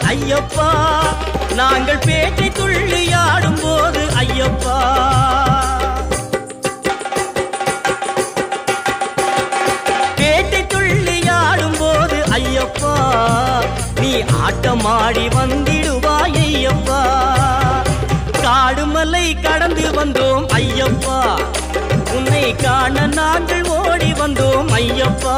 ஐயப்பா நாங்கள் பேட்டை துள்ளி ஆடும் போது ஐயப்பா பேட்டை துள்ளி ஆடும் போது ஐயப்பா நீ ஆட்டமாடி வந்திடுவாய் ஐயப்பா காடுமலை கடந்து வந்தோம் ஐயப்பா உன்னை காண நாங்கள் ஓடி வந்தோம் ஐயப்பா